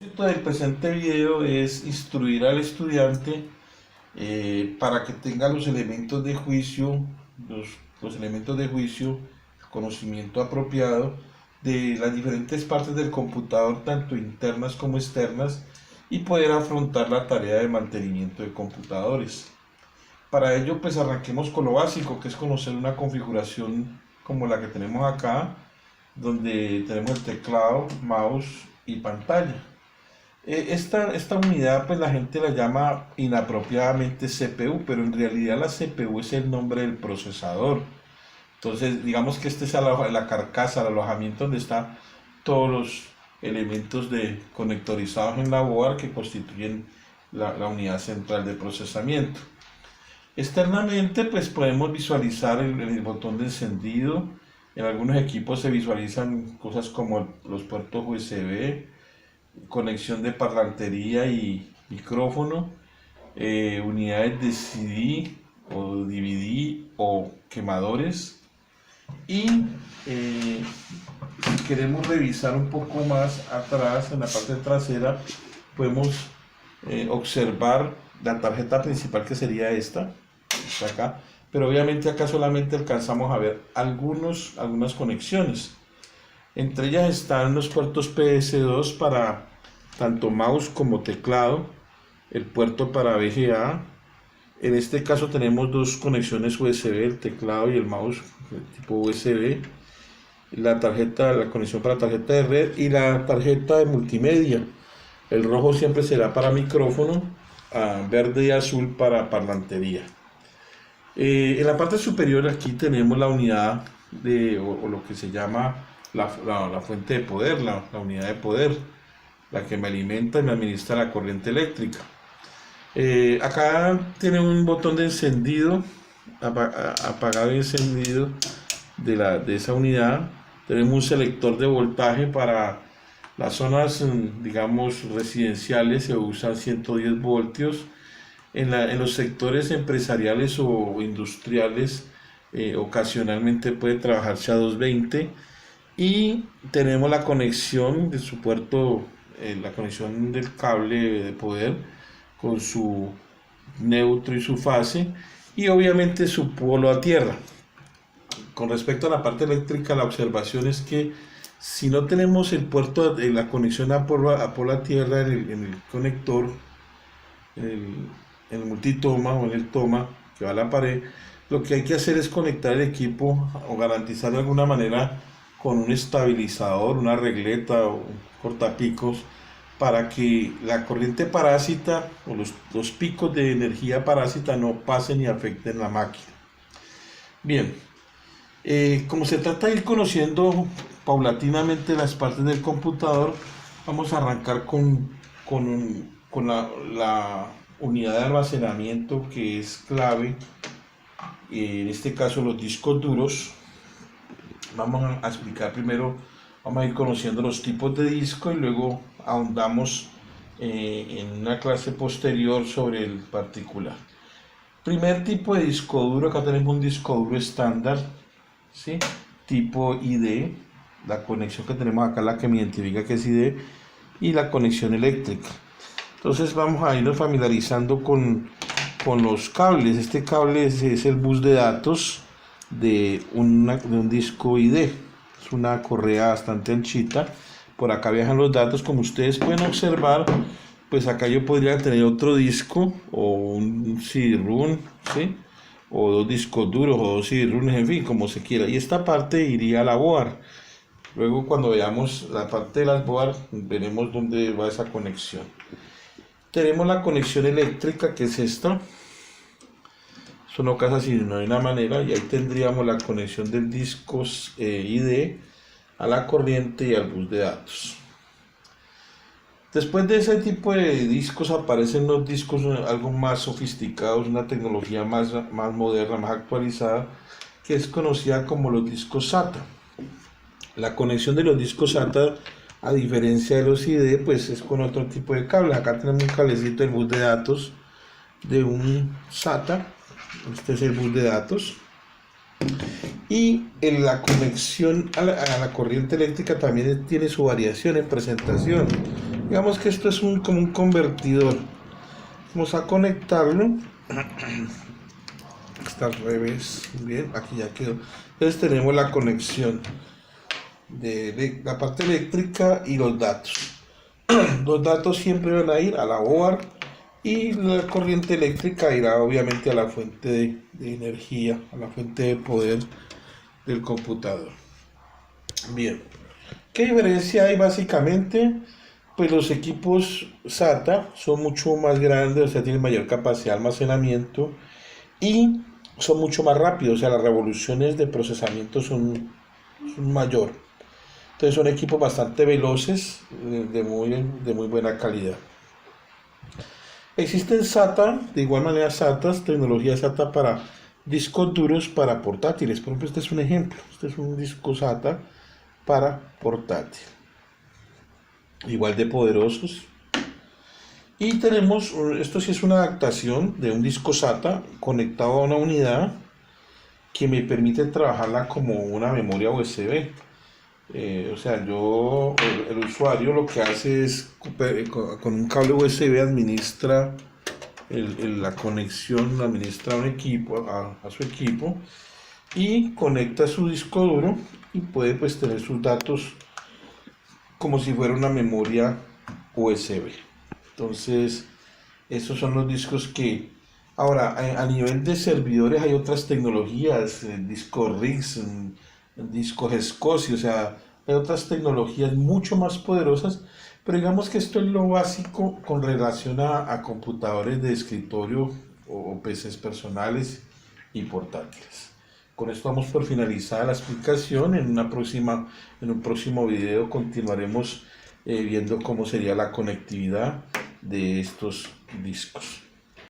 El propósito del presente video es instruir al estudiante para que tenga los elementos de juicio, los elementos de juicio, conocimiento apropiado de las diferentes partes del computador, tanto internas como externas, y poder afrontar la tarea de mantenimiento de computadores. Para ello, pues arranquemos con lo básico, que es conocer una configuración como la que tenemos acá, donde tenemos el teclado, mouse y pantalla. Esta unidad pues la gente la llama inapropiadamente CPU, pero en realidad la CPU es el nombre del procesador. Entonces digamos que este es la carcasa, el alojamiento donde están todos los elementos conectorizados en la board que constituyen la unidad central de procesamiento. Externamente pues podemos visualizar el botón de encendido. En algunos equipos se visualizan cosas como los puertos USB, conexión de parlantería y micrófono, unidades de CD o DVD o quemadores. Y si queremos revisar un poco más atrás, en la parte trasera, podemos observar la tarjeta principal, que sería esta acá, pero obviamente acá solamente alcanzamos a ver algunas conexiones. Entre ellas están los puertos PS2 para tanto mouse como teclado, el puerto para VGA. En este caso tenemos dos conexiones USB, el teclado y el mouse tipo USB, la conexión para tarjeta de red y la tarjeta de multimedia. El rojo siempre será para micrófono, verde y azul para parlantería. En la parte superior aquí tenemos la unidad o lo que se llama la fuente de poder, la unidad de poder, la que me alimenta y me administra la corriente eléctrica. Acá tiene un botón de encendido, apagado y encendido de esa unidad. Tenemos un selector de voltaje para las zonas, digamos, residenciales. Se usan 110 voltios. En los sectores empresariales o industriales ocasionalmente puede trabajarse a 220. Y tenemos la conexión de su puerto, la conexión del cable de poder con su neutro y su fase, y obviamente su polo a tierra. Con respecto a la parte eléctrica, la observación es que si no tenemos el puerto de la conexión a polo a tierra en el conector, en el multitoma o en el toma que va a la pared, lo que hay que hacer es conectar el equipo o garantizar de alguna manera con un estabilizador, una regleta o un cortapicos, para que la corriente parásita o los picos de energía parásita no pasen y afecten la máquina. Bien, como se trata de ir conociendo paulatinamente las partes del computador, vamos a arrancar con la unidad de almacenamiento, que es clave, en este caso los discos duros. Vamos a explicar primero, vamos a ir conociendo los tipos de disco y luego ahondamos en una clase posterior sobre el particular. Primer tipo de disco duro, acá tenemos un disco duro estándar, ¿sí? Tipo ID, la conexión que tenemos acá, la que me identifica que es ID, y la conexión eléctrica. Entonces vamos a irnos familiarizando con los cables. Este cable es el bus de datos de un disco ID. Es una correa bastante anchita. Por acá viajan los datos, como ustedes pueden observar. Pues acá yo podría tener otro disco o un CD-ROM, ¿sí? O dos discos duros o dos CD-ROMs, en fin, como se quiera. Y esta parte iría a la board. Luego, cuando veamos la parte de las board, veremos dónde va esa conexión. Tenemos la conexión eléctrica, que es esta. Eso no casa sino de una manera, y ahí tendríamos la conexión del disco ID a la corriente y al bus de datos. Después de ese tipo de discos aparecen los discos algo más sofisticados, una tecnología más moderna, más actualizada, que es conocida como los discos SATA. La conexión de los discos SATA, a diferencia de los ID, pues es con otro tipo de cable. Acá tenemos un cablecito del bus de datos de un SATA. Este es el bus de datos. Y en la conexión a la corriente eléctrica también tiene su variación en presentación. Digamos que esto es como un convertidor. Vamos a conectarlo. Está al revés. Bien, aquí ya quedó. Entonces tenemos la conexión de la parte eléctrica y los datos. Los datos siempre van a ir a la board y la corriente eléctrica irá obviamente a la fuente de energía, a la fuente de poder del computador. Bien, ¿qué diferencia hay básicamente? Pues los equipos SATA son mucho más grandes, o sea, tienen mayor capacidad de almacenamiento y son mucho más rápidos, o sea, las revoluciones de procesamiento son mayor. Entonces son equipos bastante veloces, de muy buena calidad. Existen SATA, de igual manera SATAs, tecnología SATA para discos duros para portátiles. Por ejemplo, este es un ejemplo. Este es un disco SATA para portátil. Igual de poderosos. Y tenemos, esto sí es una adaptación de un disco SATA conectado a una unidad que me permite trabajarla como una memoria USB. O sea, el usuario lo que hace es con un cable USB administra la conexión, administra un equipo a su equipo y conecta su disco duro y puede pues tener sus datos como si fuera una memoria USB. Entonces, esos son los discos que... Ahora, a nivel de servidores hay otras tecnologías, disco RIGS, discos SCSI, o sea, hay otras tecnologías mucho más poderosas, pero digamos que esto es lo básico con relación a computadores de escritorio o PCs personales y portátiles. Con esto vamos por finalizada la explicación. En un próximo video continuaremos viendo cómo sería la conectividad de estos discos.